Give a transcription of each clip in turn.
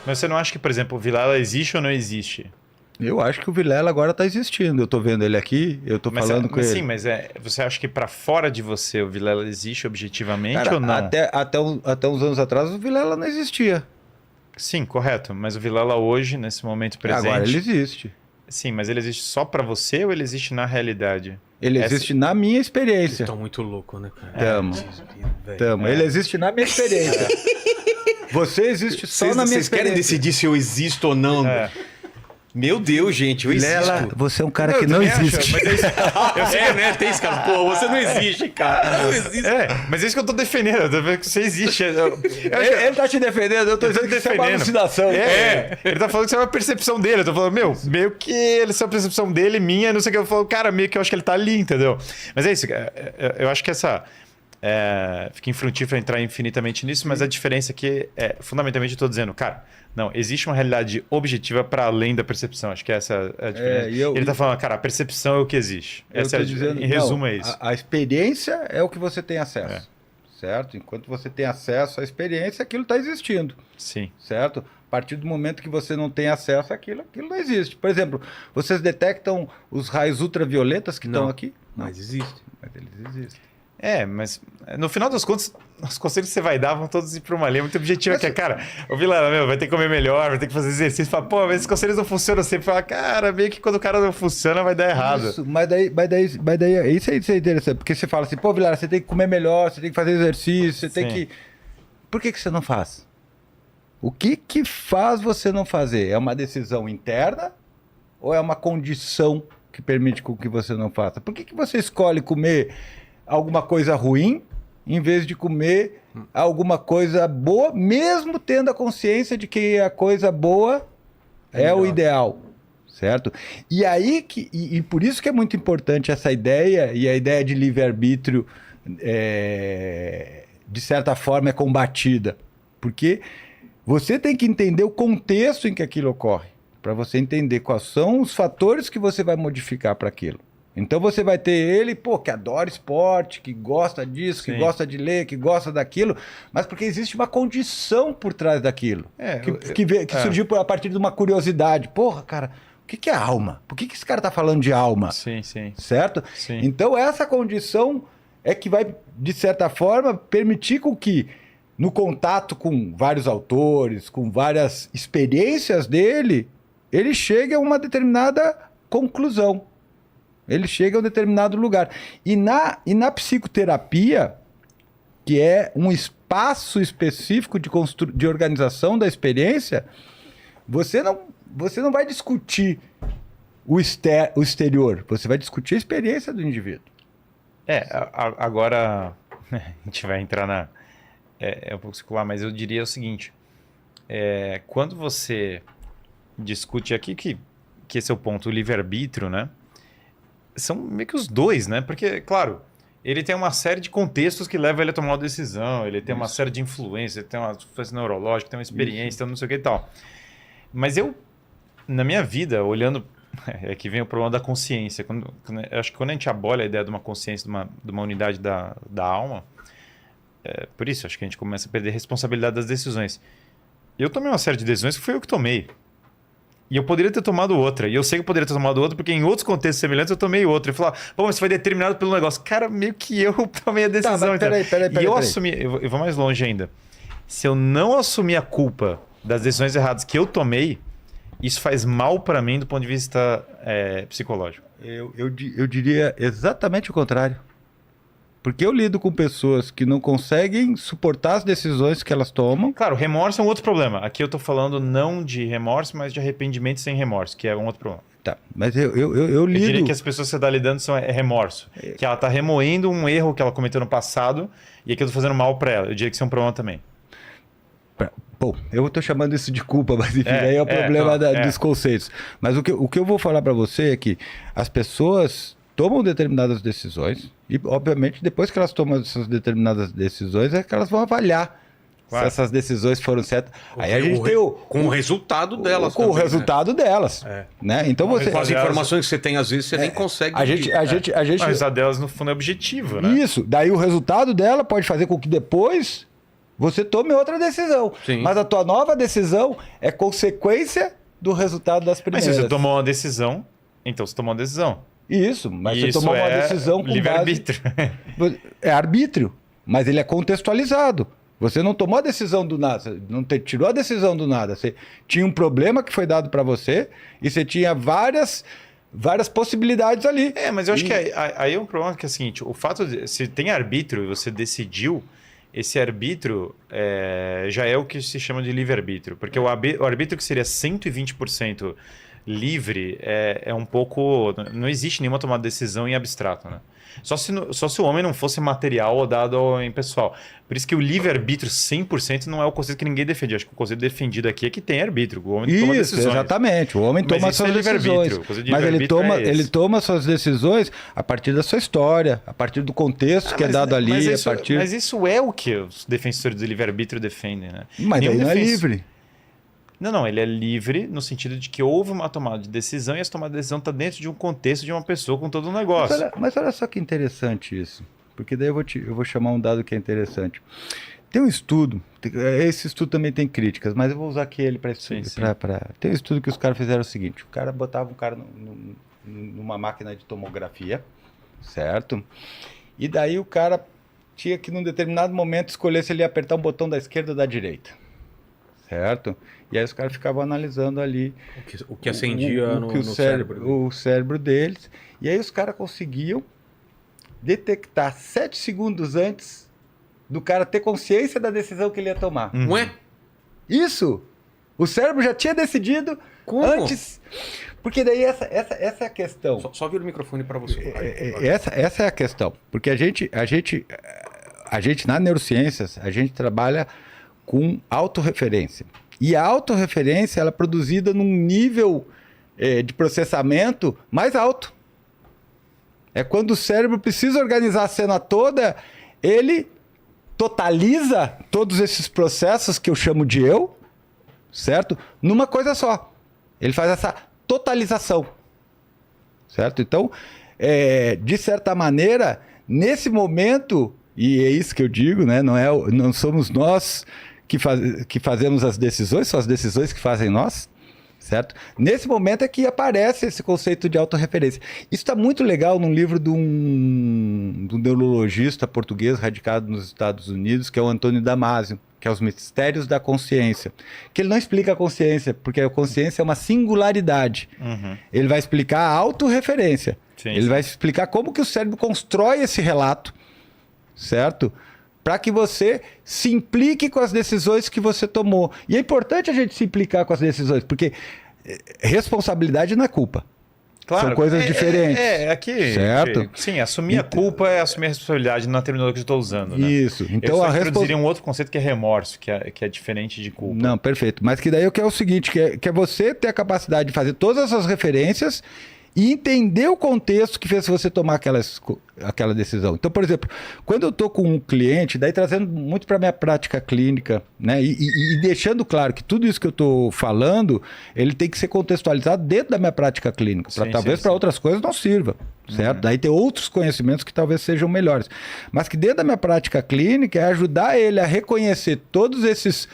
Mas você não acha que, por exemplo, o Vilela existe ou não existe? Eu acho que o Vilela agora está existindo. Eu estou vendo ele aqui, eu estou falando com ele. Sim, mas você acha que para fora de você o Vilela existe objetivamente, Cara, ou não? até uns anos atrás o Vilela não existia. Sim, correto. Mas o Vilela hoje, nesse momento presente... Agora ele existe. Sim, mas ele existe só para você ou ele existe na realidade? Ele existe na minha experiência. Vocês estão muito loucos, né, cara? Tamo. Ele existe na minha experiência. Você existe só na minha Vocês experiência. querem decidir se eu existo ou não? Meu Deus, gente, eu Vilela, existo. você é um cara que não existe. Eu sei que né, tem esse cara. Pô, você não existe, cara. Não existe. Mas é isso que eu tô defendendo. Eu tô vendo que você existe. Ele tá te defendendo, eu tô dizendo que isso é uma alucinação. Ele tá falando que isso é uma percepção dele. Eu tô falando, meio que isso é uma percepção dele, minha, não sei o que. Eu falo, cara, meio que eu acho que ele tá ali, entendeu? Mas é isso. Eu acho que essa... fica infrutífero entrar infinitamente nisso, mas a diferença aqui fundamentalmente, eu tô dizendo, cara, não, existe uma realidade objetiva para além da percepção. Acho que essa é a diferença. Ele tá falando, cara, a percepção é o que existe. Em resumo, é isso. A experiência é o que você tem acesso, certo? Enquanto você tem acesso à experiência, aquilo está existindo. Sim. Certo? A partir do momento que você não tem acesso àquilo, aquilo não existe. Por exemplo, vocês detectam os raios ultravioletas que estão aqui? Não, mas existem. Mas eles existem. Mas no final das contas, os conselhos que você vai dar vão todos ir para uma linha muito objetiva, que é, cara, o Vilela, vai ter que comer melhor, vai ter que fazer exercício. Fala, pô, mas esses conselhos não funcionam sempre. Fala, cara, meio que quando o cara não funciona, vai dar errado. Isso, mas daí isso é interessante, porque você fala assim, pô, Vilela, você tem que comer melhor, você tem que fazer exercício, você tem que... Por que você não faz? O que faz você não fazer? É uma decisão interna ou é uma condição que permite com que você não faça? Por que você escolhe comer alguma coisa ruim em vez de comer alguma coisa boa, mesmo tendo a consciência de que a coisa boa é o ideal, certo? E aí e por isso que é muito importante essa ideia, e a ideia de livre-arbítrio de certa forma é combatida, porque você tem que entender o contexto em que aquilo ocorre, para você entender quais são os fatores que você vai modificar para aquilo. Então você vai ter ele, que adora esporte, que gosta disso, que gosta de ler, que gosta daquilo, mas porque existe uma condição por trás daquilo, que surgiu a partir de uma curiosidade. Porra, cara, o que é alma? Por que esse cara tá falando de alma? Sim. Certo? Sim. Então essa condição é que vai, de certa forma, permitir com que, no contato com vários autores, com várias experiências dele, ele chegue a uma determinada conclusão. Ele chega a um determinado lugar. E na psicoterapia, que é um espaço específico de organização da experiência, você não vai discutir o exterior, você vai discutir a experiência do indivíduo. Agora a gente vai entrar um pouco circular, mas eu diria o seguinte, quando você discute aqui, que esse é o ponto, o livre-arbítrio, né? São meio que os dois, né? Porque, claro, ele tem uma série de contextos que levam ele a tomar uma decisão, ele tem uma série de influências, ele tem uma influência neurológica, tem uma experiência, tem não sei o que e tal. Mas na minha vida, olhando... É que vem o problema da consciência. Acho que quando a gente abola a ideia de uma consciência, de uma unidade da alma, por isso, acho que a gente começa a perder a responsabilidade das decisões. Eu tomei uma série de decisões que foi eu que tomei. E eu poderia ter tomado outra. E eu sei que eu poderia ter tomado outra, porque em outros contextos semelhantes eu tomei outra. E falar, mas isso foi determinado pelo negócio. Cara, meio que eu tomei a decisão. Peraí. E eu assumi, eu vou mais longe ainda. Se eu não assumir a culpa das decisões erradas que eu tomei, isso faz mal para mim do ponto de vista psicológico. Eu diria exatamente o contrário. Porque eu lido com pessoas que não conseguem suportar as decisões que elas tomam. Claro, remorso é um outro problema. Aqui eu tô falando não de remorso, mas de arrependimento sem remorso, que é um outro problema. Tá, mas eu lido... Eu diria que as pessoas que você está lidando são remorso. Que ela está remoendo um erro que ela cometeu no passado e aquilo está fazendo mal para ela. Eu diria que isso é um problema também. Bom, eu estou chamando isso de culpa, mas enfim, aí é o problema dos conceitos. Mas o que eu vou falar para você é que as pessoas tomam determinadas decisões e, obviamente, depois que elas tomam essas determinadas decisões, é que elas vão avaliar se essas decisões foram certas. Aí a gente tem com o resultado delas. Com também, o resultado delas. Né? Então você... Com as informações que você tem, às vezes, você nem consegue... A gente... Mas a delas, no fundo, é objetivo, né? Isso. Daí o resultado dela pode fazer com que depois você tome outra decisão. Sim. Mas a tua nova decisão é consequência do resultado das Mas primeiras. se você tomou uma decisão, então você tomou uma decisão. Isso, mas Isso você tomou uma é decisão com base... livre-arbítrio. É arbítrio, mas ele é contextualizado. Você não tomou a decisão do nada, tirou a decisão do nada. Você tinha um problema que foi dado para você e você tinha várias possibilidades ali. Mas eu acho que aí é um problema que é o seguinte, o fato de se tem arbítrio e você decidiu, esse arbítrio já é o que se chama de livre-arbítrio. Porque o arbítrio que seria 120% livre é um pouco... Não existe nenhuma tomada de decisão em abstrato, né? Só se o homem não fosse material ou dado em pessoal. Por isso que o livre-arbítrio 100% não é o conceito que ninguém defende. Acho que o conceito defendido aqui é que tem arbítrio. O homem toma decisões. Exatamente. O homem toma suas decisões. Mas ele toma suas decisões a partir da sua história, a partir do contexto que é dado ali. Mas isso é o que os defensores do livre-arbítrio defendem, né? Mas aí não é livre. Não, ele é livre no sentido de que houve uma tomada de decisão e essa tomada de decisão está dentro de um contexto de uma pessoa com todo um negócio. Mas olha só que interessante isso, porque daí eu vou chamar um dado que é interessante. Tem um estudo, esse estudo também tem críticas, mas eu vou usar aquele para... Tem um estudo que os caras fizeram o seguinte, o cara botava um cara numa máquina de tomografia, certo? E daí o cara tinha que num determinado momento escolher se ele ia apertar um botão da esquerda ou da direita. Certo? E aí os caras ficavam analisando ali o que acendia no cérebro. O cérebro deles. E aí os caras conseguiam detectar 7 segundos antes do cara ter consciência da decisão que ele ia tomar. Ué? Isso! O cérebro já tinha decidido antes. Porque daí essa é a questão. Só vira o microfone para você. Essa é a questão. Porque a gente na neurociências, a gente trabalha com autorreferência. E a autorreferência ela é produzida num nível de processamento mais alto. É quando o cérebro precisa organizar a cena toda, ele totaliza todos esses processos que eu chamo de eu, certo? Numa coisa só. Ele faz essa totalização, certo? Então, de certa maneira, nesse momento, e é isso que eu digo, né? Não somos nós que fazemos as decisões, são as decisões que fazem nós, certo? Nesse momento é que aparece esse conceito de autorreferência. Isso está muito legal num livro de um neurologista português radicado nos Estados Unidos, que é o Antônio Damasio, que é Os Mistérios da Consciência. Que ele não explica a consciência, porque a consciência é uma singularidade. Uhum. Ele vai explicar a autorreferência. Ele vai explicar como que o cérebro constrói esse relato, certo? Para que você se implique com as decisões que você tomou. E é importante a gente se implicar com as decisões, porque responsabilidade não é culpa. Claro. São coisas diferentes. Aqui. Certo? Sim, assumir a culpa é assumir a responsabilidade na terminologia que eu estou usando. Né? Isso. Então, eu introduziria um outro conceito que é remorso, que é diferente de culpa. Não, perfeito. Mas que daí é o seguinte, que é você ter a capacidade de fazer todas essas referências e entender o contexto que fez você tomar aquela decisão. Então, por exemplo, quando eu estou com um cliente, daí trazendo muito para a minha prática clínica, né, e deixando claro que tudo isso que eu estou falando, ele tem que ser contextualizado dentro da minha prática clínica, talvez para outras coisas não sirva, certo? Daí tem outros conhecimentos que talvez sejam melhores. Mas que dentro da minha prática clínica é ajudar ele a reconhecer todos esses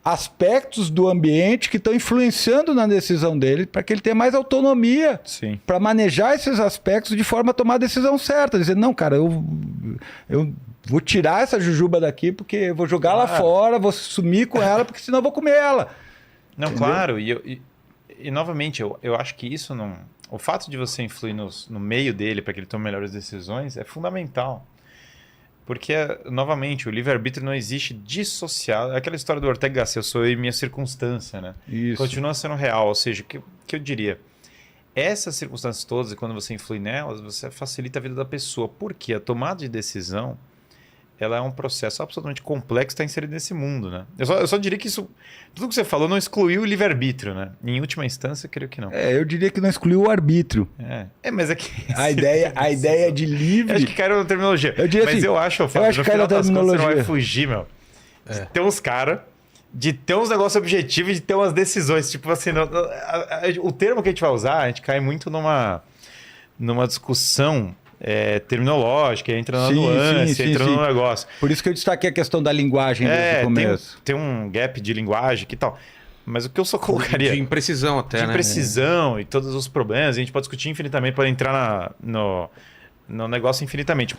aspectos do ambiente que estão influenciando na decisão dele para que ele tenha mais autonomia para manejar esses aspectos de forma a tomar a decisão certa. Dizer, não, cara, eu vou tirar essa jujuba daqui porque eu vou jogar lá fora, vou sumir com ela porque senão eu vou comer ela. Não, entendeu? Claro. E novamente, eu acho que isso não... O fato de você influir no meio dele para que ele tome melhores decisões é fundamental. Porque, novamente, o livre-arbítrio não existe dissociado. É aquela história do Ortega y Gasset, eu sou e minha circunstância, né? Isso. Continua sendo real. Ou seja, que eu diria, essas circunstâncias todas, quando você influi nelas, você facilita a vida da pessoa. Porque a tomada de decisão, ela é um processo absolutamente complexo que está inserido nesse mundo, né? Eu só diria que isso, tudo que você falou não excluiu o livre-arbítrio, né? Em última instância, eu creio que não. Eu diria que não excluiu o arbítrio. Mas é que... A ideia de livre... Acho que caiu na terminologia. Mas eu acho, Fábio, no final das contas, você não vai fugir, meu. De ter uns caras, de ter uns negócios objetivos e de ter umas decisões. Tipo assim, o termo que a gente vai usar, a gente cai muito numa discussão terminológica, entra na Sim, nuance, sim, entra sim, no sim. negócio. Por isso que eu destaquei a questão da linguagem desde o começo. Tem um gap de linguagem que tal. Mas o que eu só colocaria... De imprecisão até, de né? imprecisão e todos os problemas, a gente pode discutir infinitamente, pode entrar no negócio infinitamente.